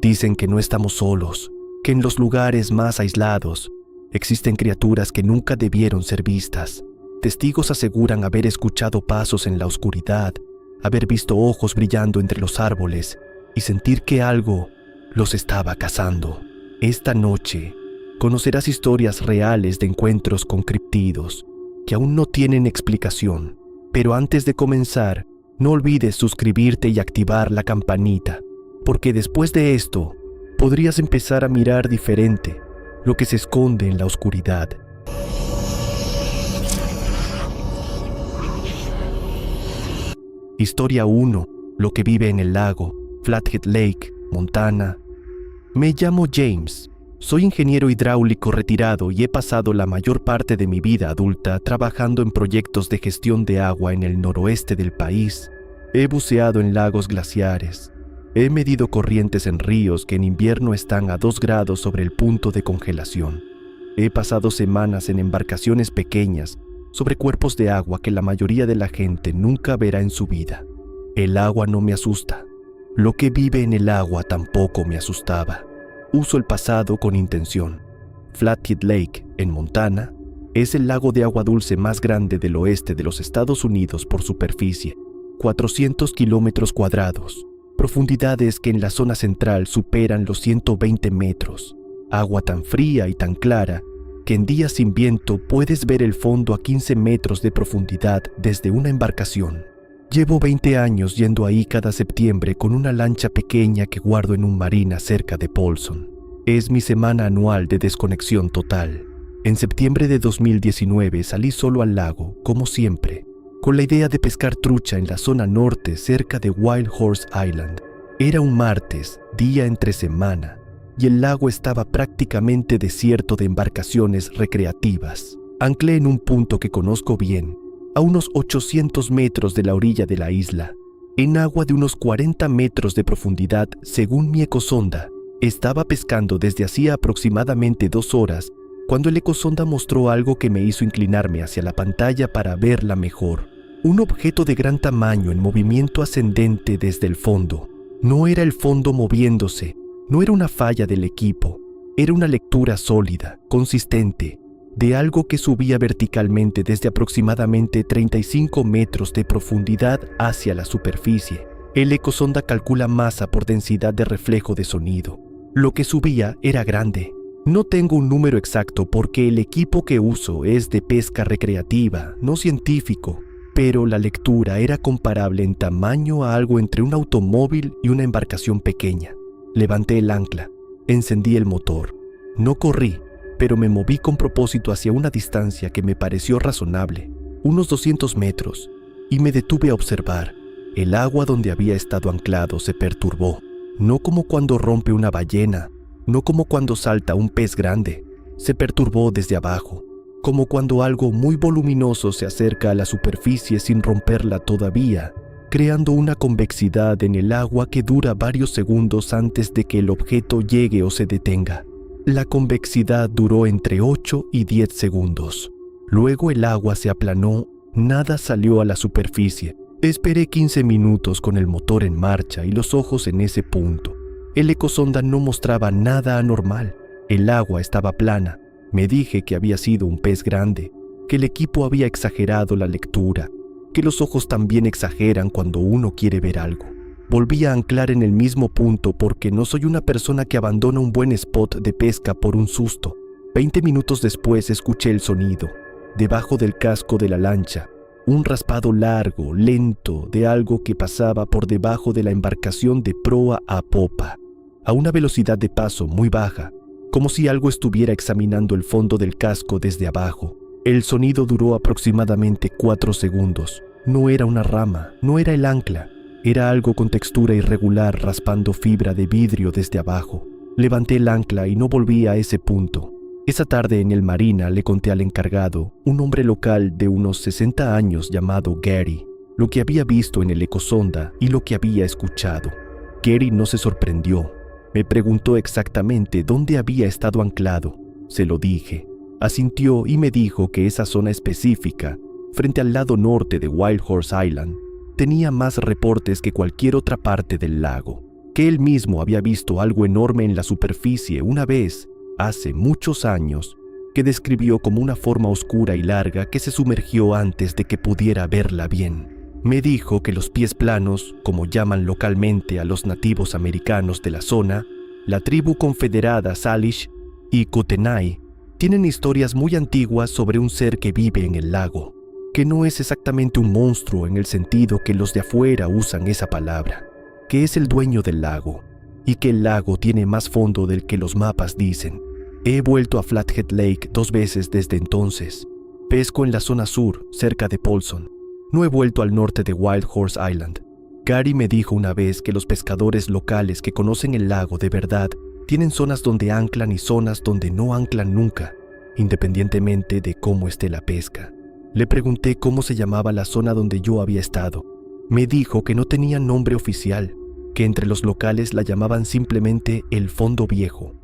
Dicen que no estamos solos, que en los lugares más aislados existen criaturas que nunca debieron ser vistas. Testigos aseguran haber escuchado pasos en la oscuridad, haber visto ojos brillando entre los árboles y sentir que algo los estaba cazando. Esta noche conocerás historias reales de encuentros con críptidos que aún no tienen explicación. Pero antes de comenzar, no olvides suscribirte y activar la campanita, porque después de esto podrías empezar a mirar diferente lo que se esconde en la oscuridad. Historia 1. Lo que vive en el lago, Flathead Lake, Montana. Me llamo James. Soy ingeniero hidráulico retirado y he pasado la mayor parte de mi vida adulta trabajando en proyectos de gestión de agua en el noroeste del país. He buceado en lagos glaciares. He medido corrientes en ríos que en invierno están a 2 grados sobre el punto de congelación. He pasado semanas en embarcaciones pequeñas sobre cuerpos de agua que la mayoría de la gente nunca verá en su vida. El agua no me asusta. Lo que vive en el agua tampoco me asustaba. Uso el pasado con intención. Flathead Lake, en Montana, es el lago de agua dulce más grande del oeste de los Estados Unidos por superficie, 400 kilómetros cuadrados, profundidades que en la zona central superan los 120 metros, agua tan fría y tan clara que en días sin viento puedes ver el fondo a 15 metros de profundidad desde una embarcación. Llevo 20 años yendo ahí cada septiembre con una lancha pequeña que guardo en un marina cerca de Polson. Es mi semana anual de desconexión total. En septiembre de 2019 salí solo al lago, como siempre, con la idea de pescar trucha en la zona norte cerca de Wild Horse Island. Era un martes, día entre semana, y el lago estaba prácticamente desierto de embarcaciones recreativas. Anclé en un punto que conozco bien, a unos 800 metros de la orilla de la isla, en agua de unos 40 metros de profundidad según mi ecosonda. Estaba pescando desde hacía aproximadamente 2 horas cuando el ecosonda mostró algo que me hizo inclinarme hacia la pantalla para verla mejor. Un objeto de gran tamaño en movimiento ascendente desde el fondo. No era el fondo moviéndose, no era una falla del equipo, era una lectura sólida, consistente, de algo que subía verticalmente desde aproximadamente 35 metros de profundidad hacia la superficie. El ecosonda calcula masa por densidad de reflejo de sonido. Lo que subía era grande. No tengo un número exacto porque el equipo que uso es de pesca recreativa, no científico, pero la lectura era comparable en tamaño a algo entre un automóvil y una embarcación pequeña. Levanté el ancla, encendí el motor. No corrí, pero me moví con propósito hacia una distancia que me pareció razonable, unos 200 metros, y me detuve a observar. El agua donde había estado anclado se perturbó, no como cuando rompe una ballena, no como cuando salta un pez grande. Se perturbó desde abajo, como cuando algo muy voluminoso se acerca a la superficie sin romperla todavía, creando una convexidad en el agua que dura varios segundos antes de que el objeto llegue o se detenga. La convexidad duró entre 8 y 10 segundos. Luego el agua se aplanó, nada salió a la superficie. Esperé 15 minutos con el motor en marcha y los ojos en ese punto. El ecosonda no mostraba nada anormal. El agua estaba plana. Me dije que había sido un pez grande, que el equipo había exagerado la lectura, que los ojos también exageran cuando uno quiere ver algo. Volví a anclar en el mismo punto porque no soy una persona que abandona un buen spot de pesca por un susto. 20 minutos después escuché el sonido, debajo del casco de la lancha, un raspado largo, lento, de algo que pasaba por debajo de la embarcación de proa a popa, a una velocidad de paso muy baja, como si algo estuviera examinando el fondo del casco desde abajo. El sonido duró aproximadamente 4 segundos. No era una rama, no era el ancla. Era algo con textura irregular raspando fibra de vidrio desde abajo. Levanté el ancla y no volví a ese punto. Esa tarde en el marina le conté al encargado, un hombre local de unos 60 años llamado Gary, lo que había visto en el ecosonda y lo que había escuchado. Gary no se sorprendió. Me preguntó exactamente dónde había estado anclado. Se lo dije. Asintió y me dijo que esa zona específica, frente al lado norte de Wild Horse Island, tenía más reportes que cualquier otra parte del lago. que él mismo había visto algo enorme en la superficie una vez, hace muchos años, que describió como una forma oscura y larga que se sumergió antes de que pudiera verla bien. Me dijo que los pies planos, como llaman localmente a los nativos americanos de la zona, la tribu confederada Salish y Kootenai, tienen historias muy antiguas sobre un ser que vive en el lago, que no es exactamente un monstruo en el sentido que los de afuera usan esa palabra, que es el dueño del lago, y que el lago tiene más fondo del que los mapas dicen. He vuelto a Flathead Lake 2 veces desde entonces. Pesco en la zona sur, cerca de Polson. No he vuelto al norte de Wild Horse Island. Gary me dijo una vez que los pescadores locales que conocen el lago de verdad tienen zonas donde anclan y zonas donde no anclan nunca, independientemente de cómo esté la pesca. Le pregunté cómo se llamaba la zona donde yo había estado. Me dijo que no tenía nombre oficial, que entre los locales la llamaban simplemente el Fondo Viejo.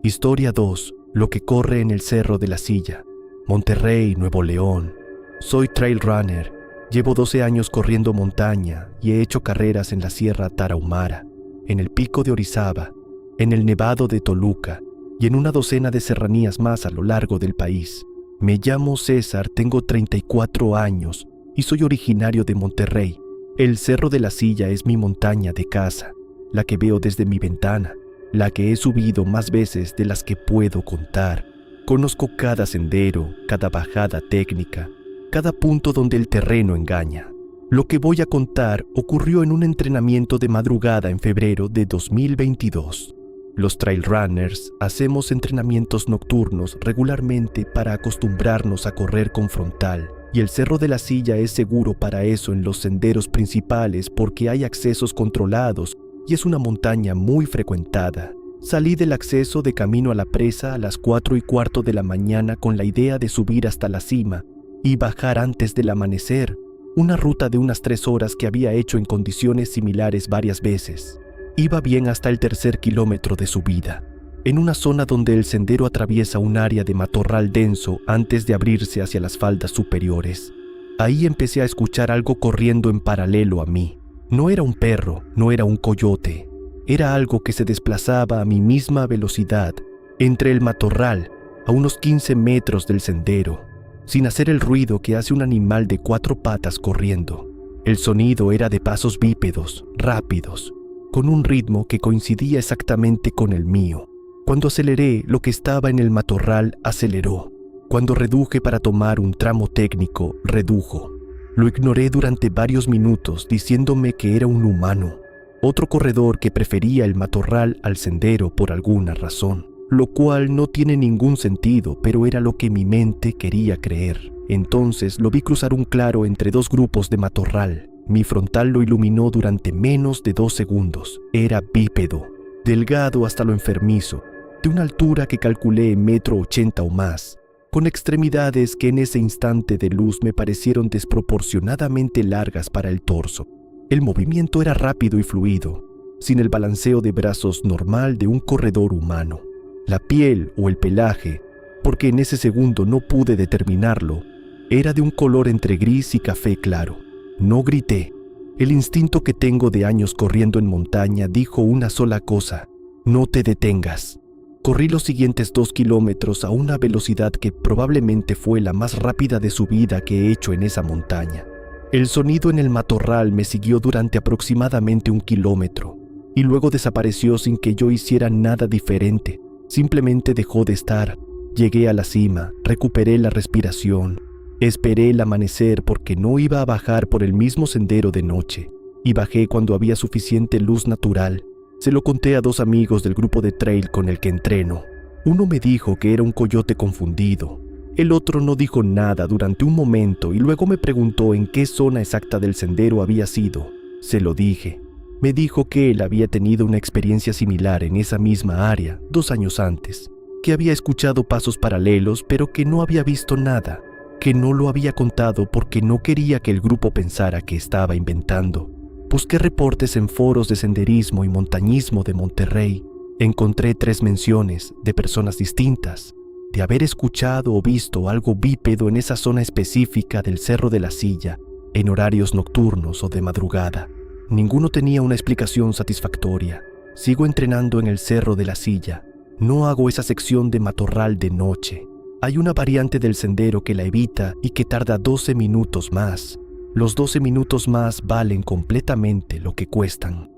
Historia 2. Lo que corre en el Cerro de la Silla, Monterrey, Nuevo León. Soy trail runner. Llevo 12 años corriendo montaña y he hecho carreras en la Sierra Tarahumara, en el Pico de Orizaba, en el Nevado de Toluca y en una docena de serranías más a lo largo del país. Me llamo César, tengo 34 años y soy originario de Monterrey. El Cerro de la Silla es mi montaña de casa, la que veo desde mi ventana, la que he subido más veces de las que puedo contar. Conozco cada sendero, cada bajada técnica, cada punto donde el terreno engaña. Lo que voy a contar ocurrió en un entrenamiento de madrugada en febrero de 2022. Los trail runners hacemos entrenamientos nocturnos regularmente para acostumbrarnos a correr con frontal, y el Cerro de la Silla es seguro para eso en los senderos principales porque hay accesos controlados y es una montaña muy frecuentada. Salí del acceso de camino a la presa a las 4:15 de la mañana con la idea de subir hasta la cima y bajar antes del amanecer, una ruta de unas 3 horas que había hecho en condiciones similares varias veces. Iba bien hasta el 3er kilómetro de subida, en una zona donde el sendero atraviesa un área de matorral denso antes de abrirse hacia las faldas superiores. Ahí empecé a escuchar algo corriendo en paralelo a mí. No era un perro, no era un coyote, era algo que se desplazaba a mi misma velocidad, entre el matorral, a unos 15 metros del sendero, sin hacer el ruido que hace un animal de 4 patas corriendo. El sonido era de pasos bípedos, rápidos, con un ritmo que coincidía exactamente con el mío. Cuando aceleré, lo que estaba en el matorral aceleró. Cuando reduje para tomar un tramo técnico, redujo. Lo ignoré durante varios minutos diciéndome que era un humano, otro corredor que prefería el matorral al sendero por alguna razón, lo cual no tiene ningún sentido, pero era lo que mi mente quería creer. Entonces lo vi cruzar un claro entre 2 grupos de matorral. Mi frontal lo iluminó durante menos de 2 segundos. Era bípedo, delgado hasta lo enfermizo, de una altura que calculé 1,80 m o más, con extremidades que en ese instante de luz me parecieron desproporcionadamente largas para el torso. El movimiento era rápido y fluido, sin el balanceo de brazos normal de un corredor humano. La piel o el pelaje, porque en ese segundo no pude determinarlo, era de un color entre gris y café claro. No grité. El instinto que tengo de años corriendo en montaña dijo una sola cosa: no te detengas. Corrí los siguientes 2 kilómetros a una velocidad que probablemente fue la más rápida de subida que he hecho en esa montaña. El sonido en el matorral me siguió durante aproximadamente 1 kilómetro y luego desapareció sin que yo hiciera nada diferente. Simplemente dejó de estar. Llegué a la cima, recuperé la respiración, esperé el amanecer porque no iba a bajar por el mismo sendero de noche y bajé cuando había suficiente luz natural. Se lo conté a 2 amigos del grupo de trail con el que entreno. Uno me dijo que era un coyote confundido. El otro no dijo nada durante un momento y luego me preguntó en qué zona exacta del sendero había sido. Se lo dije. Me dijo que él había tenido una experiencia similar en esa misma área 2 años antes, que había escuchado pasos paralelos pero que no había visto nada, que no lo había contado porque no quería que el grupo pensara que estaba inventando. Busqué reportes en foros de senderismo y montañismo de Monterrey. Encontré 3 menciones de personas distintas de haber escuchado o visto algo bípedo en esa zona específica del Cerro de la Silla, en horarios nocturnos o de madrugada. Ninguno tenía una explicación satisfactoria. Sigo entrenando en el Cerro de la Silla. No hago esa sección de matorral de noche. Hay una variante del sendero que la evita y que tarda 12 minutos más. Los 12 minutos más valen completamente lo que cuestan.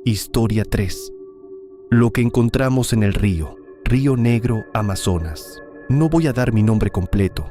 Historia 3. Lo que encontramos en el río. Río Negro, Amazonas. No voy a dar mi nombre completo.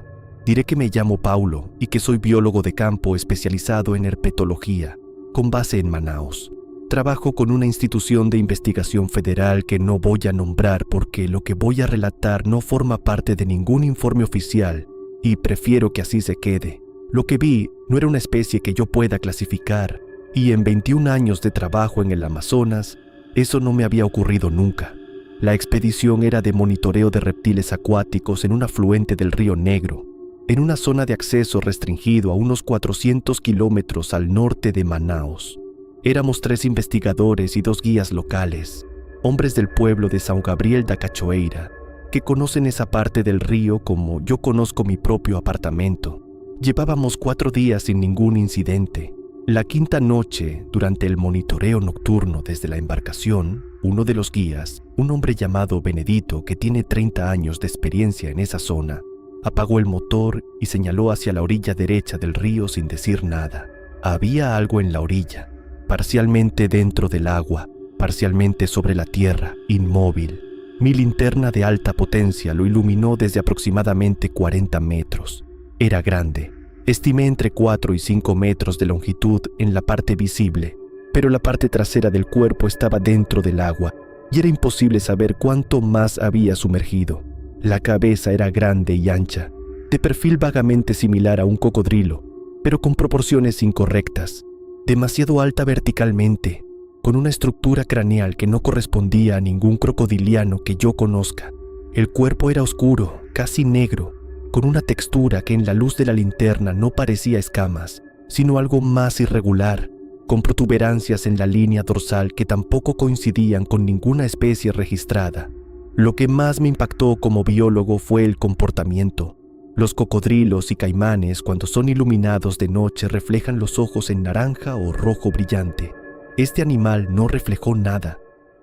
Diré que me llamo Paulo y que soy biólogo de campo especializado en herpetología, con base en Manaos. Trabajo con una institución de investigación federal que no voy a nombrar porque lo que voy a relatar no forma parte de ningún informe oficial y prefiero que así se quede. Lo que vi no era una especie que yo pueda clasificar y en 21 años de trabajo en el Amazonas, eso no me había ocurrido nunca. La expedición era de monitoreo de reptiles acuáticos en un afluente del Río Negro, en una zona de acceso restringido a unos 400 kilómetros al norte de Manaos. Éramos 3 investigadores y 2 guías locales, hombres del pueblo de São Gabriel da Cachoeira, que conocen esa parte del río como yo conozco mi propio apartamento. Llevábamos 4 días sin ningún incidente. La quinta noche, durante el monitoreo nocturno desde la embarcación, uno de los guías, un hombre llamado Benedito que tiene 30 años de experiencia en esa zona, apagó el motor y señaló hacia la orilla derecha del río sin decir nada. Había algo en la orilla, parcialmente dentro del agua, parcialmente sobre la tierra, inmóvil. Mi linterna de alta potencia lo iluminó desde aproximadamente 40 metros. Era grande. Estimé entre 4 y 5 metros de longitud en la parte visible, pero la parte trasera del cuerpo estaba dentro del agua y era imposible saber cuánto más había sumergido. La cabeza era grande y ancha, de perfil vagamente similar a un cocodrilo, pero con proporciones incorrectas, demasiado alta verticalmente, con una estructura craneal que no correspondía a ningún crocodiliano que yo conozca. El cuerpo era oscuro, casi negro, con una textura que en la luz de la linterna no parecía escamas, sino algo más irregular, con protuberancias en la línea dorsal que tampoco coincidían con ninguna especie registrada. Lo que más me impactó como biólogo fue el comportamiento. Los cocodrilos y caimanes, cuando son iluminados de noche, reflejan los ojos en naranja o rojo brillante. Este animal no reflejó nada.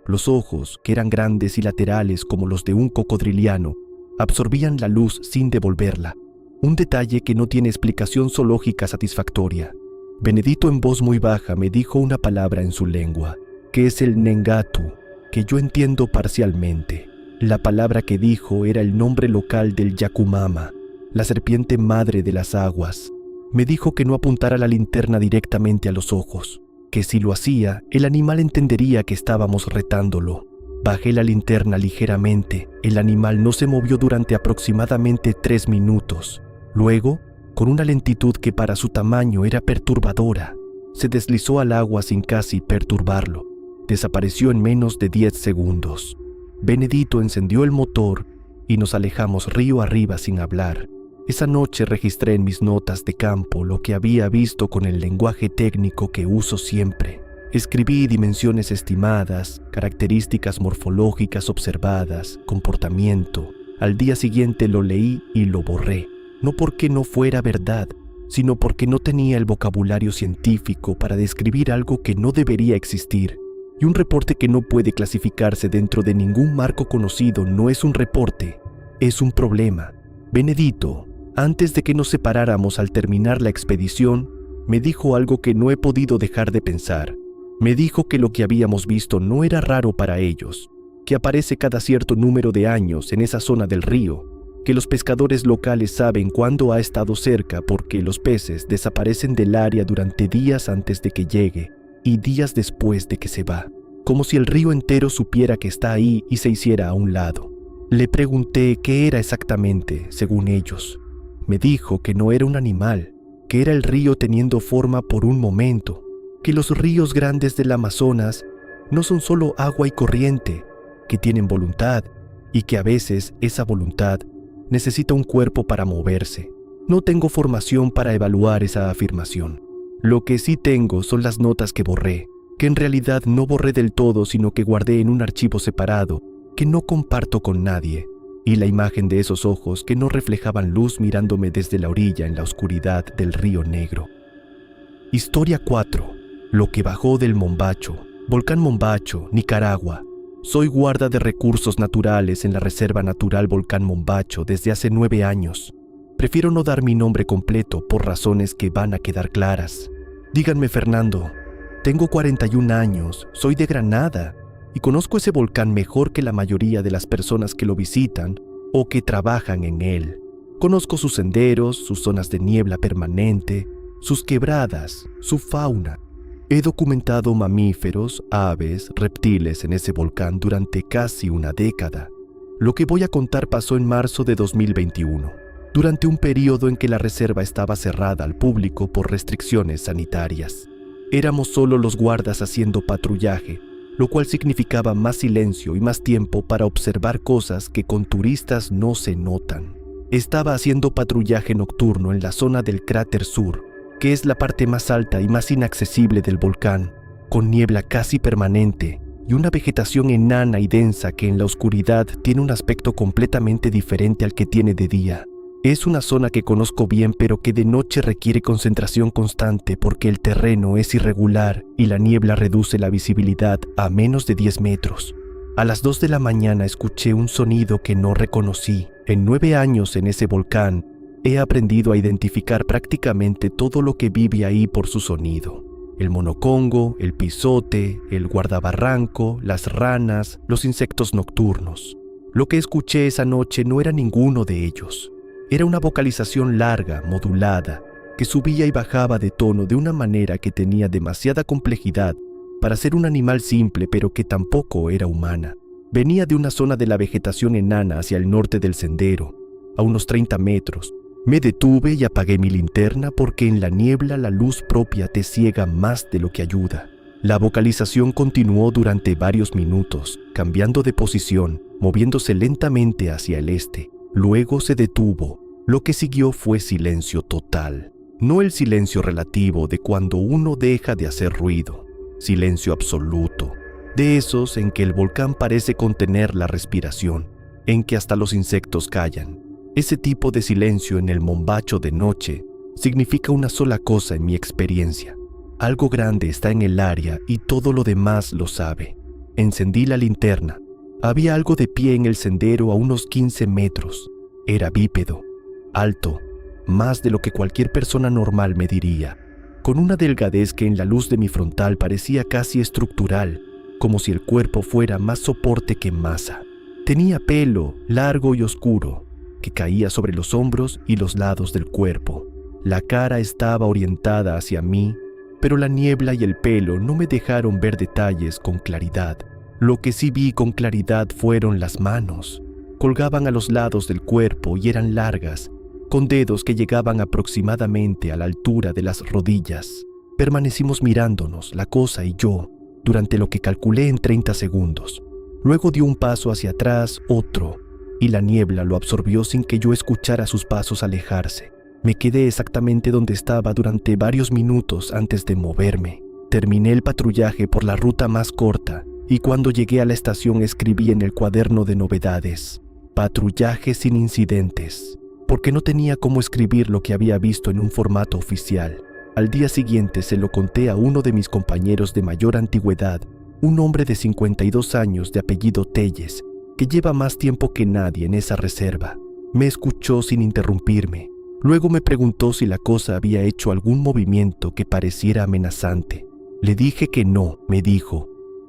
Los ojos, que eran grandes y laterales como los de un cocodriliano, absorbían la luz sin devolverla, un detalle que no tiene explicación zoológica satisfactoria. Benedito en voz muy baja me dijo una palabra en su lengua, que es el Nengatu, que yo entiendo parcialmente. La palabra que dijo era el nombre local del Yakumama, la serpiente madre de las aguas. Me dijo que no apuntara la linterna directamente a los ojos, que si lo hacía, el animal entendería que estábamos retándolo. Bajé la linterna ligeramente. El animal no se movió durante aproximadamente 3 minutos. Luego, con una lentitud que para su tamaño era perturbadora, se deslizó al agua sin casi perturbarlo. Desapareció en menos de 10 segundos. Benedito encendió el motor y nos alejamos río arriba sin hablar. Esa noche registré en mis notas de campo lo que había visto con el lenguaje técnico que uso siempre. Escribí dimensiones estimadas, características morfológicas observadas, comportamiento. Al día siguiente lo leí y lo borré, no porque no fuera verdad, sino porque no tenía el vocabulario científico para describir algo que no debería existir. Y un reporte que no puede clasificarse dentro de ningún marco conocido no es un reporte, es un problema. Benedito, antes de que nos separáramos al terminar la expedición, me dijo algo que no he podido dejar de pensar. Me dijo que lo que habíamos visto no era raro para ellos, que aparece cada cierto número de años en esa zona del río, que los pescadores locales saben cuándo ha estado cerca porque los peces desaparecen del área durante días antes de que llegue y días después de que se va, como si el río entero supiera que está ahí y se hiciera a un lado. Le pregunté qué era exactamente, según ellos. Me dijo que no era un animal, que era el río teniendo forma por un momento, que los ríos grandes del Amazonas no son solo agua y corriente, que tienen voluntad y que a veces esa voluntad necesita un cuerpo para moverse. No tengo formación para evaluar esa afirmación. Lo que sí tengo son las notas que borré, que en realidad no borré del todo, sino que guardé en un archivo separado que no comparto con nadie, y la imagen de esos ojos que no reflejaban luz mirándome desde la orilla en la oscuridad del Río Negro. Historia 4. lo que bajó del Mombacho, Volcán Mombacho, Nicaragua. Soy guarda de recursos naturales en la Reserva Natural Volcán Mombacho desde hace 9 años. Prefiero no dar mi nombre completo por razones que van a quedar claras. Díganme, Fernando, tengo 41 años, soy de Granada y conozco ese volcán mejor que la mayoría de las personas que lo visitan o que trabajan en él. Conozco sus senderos, sus zonas de niebla permanente, sus quebradas, su fauna. He documentado mamíferos, aves, reptiles en ese volcán durante casi una década. Lo que voy a contar pasó en marzo de 2021, durante un periodo en que la reserva estaba cerrada al público por restricciones sanitarias. Éramos solo los guardas haciendo patrullaje, lo cual significaba más silencio y más tiempo para observar cosas que con turistas no se notan. Estaba haciendo patrullaje nocturno en la zona del cráter sur, que es la parte más alta y más inaccesible del volcán, con niebla casi permanente y una vegetación enana y densa que en la oscuridad tiene un aspecto completamente diferente al que tiene de día. Es una zona que conozco bien, pero que de noche requiere concentración constante porque el terreno es irregular y la niebla reduce la visibilidad a menos de 10 metros. A las 2 de la mañana escuché un sonido que no reconocí. En 9 años en ese volcán, he aprendido a identificar prácticamente todo lo que vive ahí por su sonido. El monocongo, el pisote, el guardabarranco, las ranas, los insectos nocturnos. Lo que escuché esa noche no era ninguno de ellos. Era una vocalización larga, modulada, que subía y bajaba de tono de una manera que tenía demasiada complejidad para ser un animal simple, pero que tampoco era humana. Venía de una zona de la vegetación enana hacia el norte del sendero, a unos 30 metros. Me detuve y apagué mi linterna porque en la niebla la luz propia te ciega más de lo que ayuda. La vocalización continuó durante varios minutos, cambiando de posición, moviéndose lentamente hacia el este. Luego se detuvo. Lo que siguió fue silencio total. No el silencio relativo de cuando uno deja de hacer ruido. Silencio absoluto. De esos en que el volcán parece contener la respiración, en que hasta los insectos callan. Ese tipo de silencio en el Mombacho de noche significa una sola cosa en mi experiencia. Algo grande está en el área y todo lo demás lo sabe. Encendí la linterna. Había algo de pie en el sendero a unos 15 metros. Era bípedo, alto, más de lo que cualquier persona normal me diría, con una delgadez que en la luz de mi frontal parecía casi estructural, como si el cuerpo fuera más soporte que masa. Tenía pelo largo y oscuro, que caía sobre los hombros y los lados del cuerpo. La cara estaba orientada hacia mí, pero la niebla y el pelo no me dejaron ver detalles con claridad. Lo que sí vi con claridad fueron las manos. Colgaban a los lados del cuerpo y eran largas, con dedos que llegaban aproximadamente a la altura de las rodillas. Permanecimos mirándonos, la cosa y yo, durante lo que calculé en 30 segundos. Luego dio un paso hacia atrás, otro, y la niebla lo absorbió sin que yo escuchara sus pasos alejarse. Me quedé exactamente donde estaba durante varios minutos antes de moverme. Terminé el patrullaje por la ruta más corta, y cuando llegué a la estación escribí en el cuaderno de novedades: patrullaje sin incidentes, porque no tenía cómo escribir lo que había visto en un formato oficial. Al día siguiente se lo conté a uno de mis compañeros de mayor antigüedad, un hombre de 52 años de apellido Telles, que lleva más tiempo que nadie en esa reserva. Me escuchó sin interrumpirme. Luego me preguntó si la cosa había hecho algún movimiento que pareciera amenazante. Le dije que no, me dijo.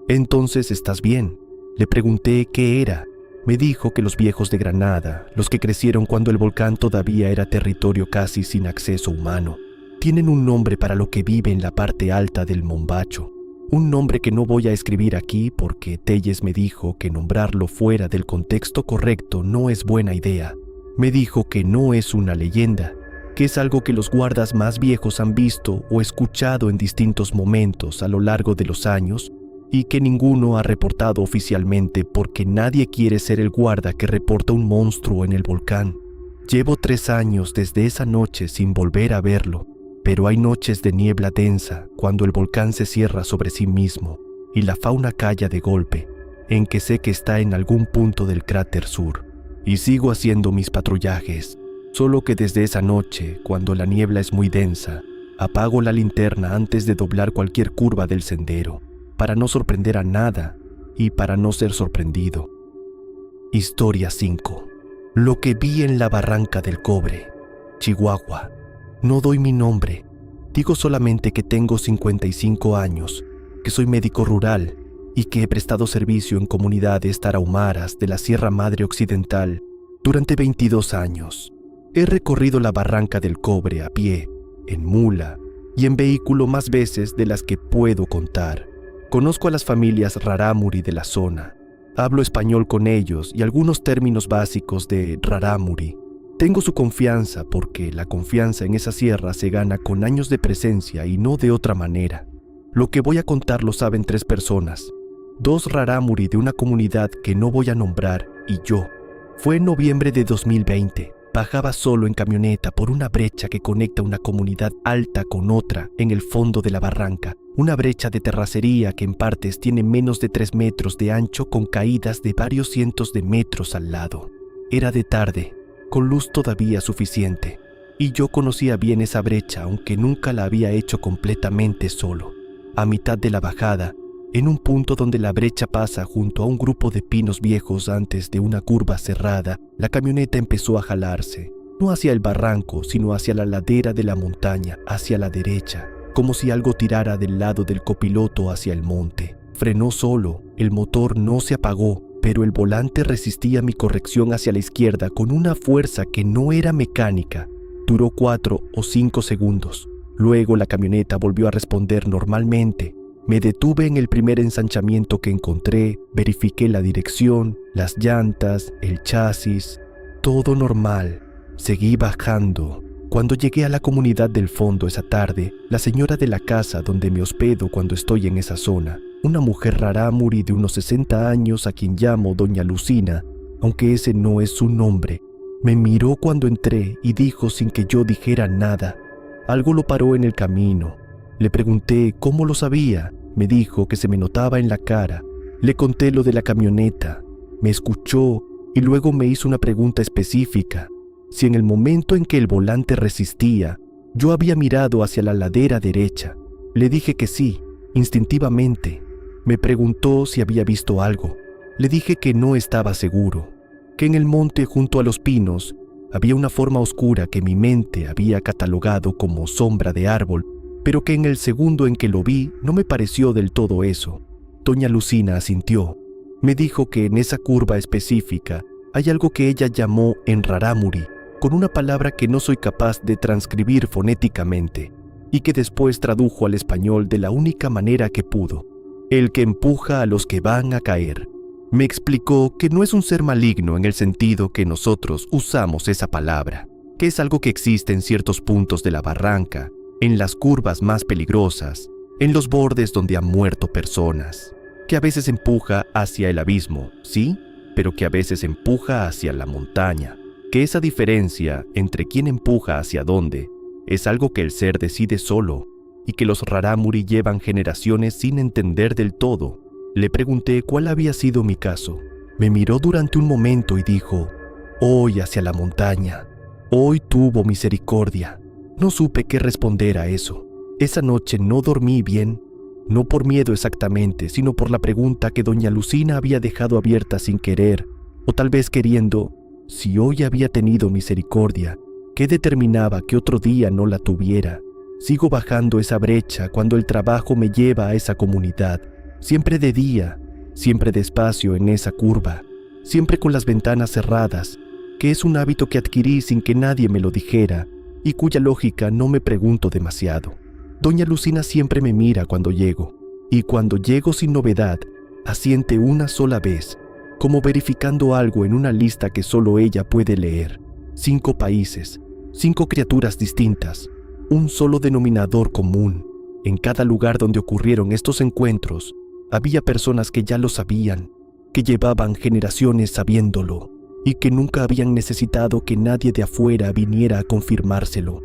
«Entonces, ¿estás bien?». Le pregunté qué era. Me dijo que los viejos de Granada, los que crecieron cuando el volcán todavía era territorio casi sin acceso humano, tienen un nombre para lo que vive en la parte alta del Mombacho. Un nombre que no voy a escribir aquí porque Telles me dijo que nombrarlo fuera del contexto correcto no es buena idea. Me dijo que no es una leyenda, que es algo que los guardas más viejos han visto o escuchado en distintos momentos a lo largo de los años y que ninguno ha reportado oficialmente porque nadie quiere ser el guarda que reporta un monstruo en el volcán. Llevo 3 años desde esa noche sin volver a verlo, pero hay noches de niebla densa cuando el volcán se cierra sobre sí mismo y la fauna calla de golpe, en que sé que está en algún punto del cráter sur. Y sigo haciendo mis patrullajes, solo que desde esa noche, cuando la niebla es muy densa, Apago la linterna antes de doblar cualquier curva del sendero, para no sorprender a nada y para no ser sorprendido. Historia 5. Lo que vi en la Barranca del Cobre, Chihuahua. No doy mi nombre, digo solamente que tengo 55 años, que soy médico rural y que he prestado servicio en comunidades tarahumaras de la Sierra Madre Occidental durante 22 años. He recorrido la Barranca del Cobre a pie, en mula y en vehículo más veces de las que puedo contar. Conozco a las familias rarámuri de la zona. Hablo español con ellos y algunos términos básicos de rarámuri. Tengo su confianza porque la confianza en esa sierra se gana con años de presencia y no de otra manera. Lo que voy a contar lo saben 3 personas. 2 rarámuri de una comunidad que no voy a nombrar y yo. Fue en noviembre de 2020. Bajaba solo en camioneta por una brecha que conecta una comunidad alta con otra en el fondo de la barranca. Una brecha de terracería que en partes tiene menos de 3 metros de ancho con caídas de varios cientos de metros al lado. Era de tarde, con luz todavía suficiente, y yo conocía bien esa brecha aunque nunca la había hecho completamente solo. A mitad de la bajada, en un punto donde la brecha pasa junto a un grupo de pinos viejos antes de una curva cerrada, la camioneta empezó a jalarse, no hacia el barranco, sino hacia la ladera de la montaña, hacia la derecha, como si algo tirara del lado del copiloto hacia el monte. Frenó solo, el motor no se apagó, pero el volante resistía mi corrección hacia la izquierda con una fuerza que no era mecánica. Duró 4 o 5 segundos. Luego la camioneta volvió a responder normalmente. Me detuve en el primer ensanchamiento que encontré, verifiqué la dirección, las llantas, el chasis, todo normal. Seguí bajando. Cuando llegué a la comunidad del fondo esa tarde, la señora de la casa donde me hospedo cuando estoy en esa zona, una mujer rarámuri de unos 60 años a quien llamo Doña Lucina, aunque ese no es su nombre, me miró cuando entré y dijo sin que yo dijera nada. Algo lo paró en el camino. Le pregunté cómo lo sabía. Me dijo que se me notaba en la cara. Le conté lo de la camioneta. Me escuchó y luego me hizo una pregunta específica. Si en el momento en que el volante resistía, yo había mirado hacia la ladera derecha. Le dije que sí, instintivamente. Me preguntó si había visto algo. Le dije que no estaba seguro, que en el monte junto a los pinos había una forma oscura que mi mente había catalogado como sombra de árbol, pero que en el segundo en que lo vi no me pareció del todo eso. Doña Lucina asintió. Me dijo que en esa curva específica hay algo que ella llamó en rarámuri, con una palabra que no soy capaz de transcribir fonéticamente, y que después tradujo al español de la única manera que pudo: el que empuja a los que van a caer. Me explicó que no es un ser maligno en el sentido que nosotros usamos esa palabra, que es algo que existe en ciertos puntos de la barranca, en las curvas más peligrosas, en los bordes donde han muerto personas, que a veces empuja hacia el abismo, sí, pero que a veces empuja hacia la montaña, que esa diferencia entre quién empuja hacia dónde es algo que el ser decide solo y que los rarámuri llevan generaciones sin entender del todo. Le pregunté cuál había sido mi caso. Me miró durante un momento y dijo: hoy hacia la montaña, hoy tuvo misericordia. No supe qué responder a eso. Esa noche no dormí bien, no por miedo exactamente, sino por la pregunta que doña Lucina había dejado abierta sin querer, o tal vez queriendo. Si hoy había tenido misericordia, ¿qué determinaba que otro día no la tuviera? Sigo bajando esa brecha cuando el trabajo me lleva a esa comunidad, siempre de día, siempre despacio en esa curva, siempre con las ventanas cerradas, que es un hábito que adquirí sin que nadie me lo dijera y cuya lógica no me pregunto demasiado. Doña Lucina siempre me mira cuando llego, y cuando llego sin novedad, asiente una sola vez, como verificando algo en una lista que solo ella puede leer. 5 países, 5 criaturas distintas, un solo denominador común. En cada lugar donde ocurrieron estos encuentros, había personas que ya lo sabían, que llevaban generaciones sabiéndolo, y que nunca habían necesitado que nadie de afuera viniera a confirmárselo.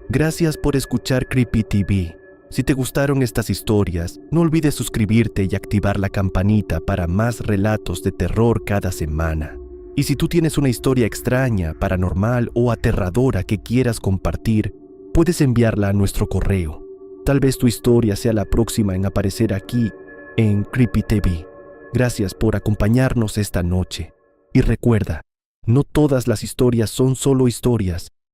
Gracias por escuchar Creepy TV. Si te gustaron estas historias, no olvides suscribirte y activar la campanita para más relatos de terror cada semana. Y si tú tienes una historia extraña, paranormal o aterradora que quieras compartir, puedes enviarla a nuestro correo. Tal vez tu historia sea la próxima en aparecer aquí en Creepy TV. Gracias por acompañarnos esta noche. Y recuerda, no todas las historias son solo historias,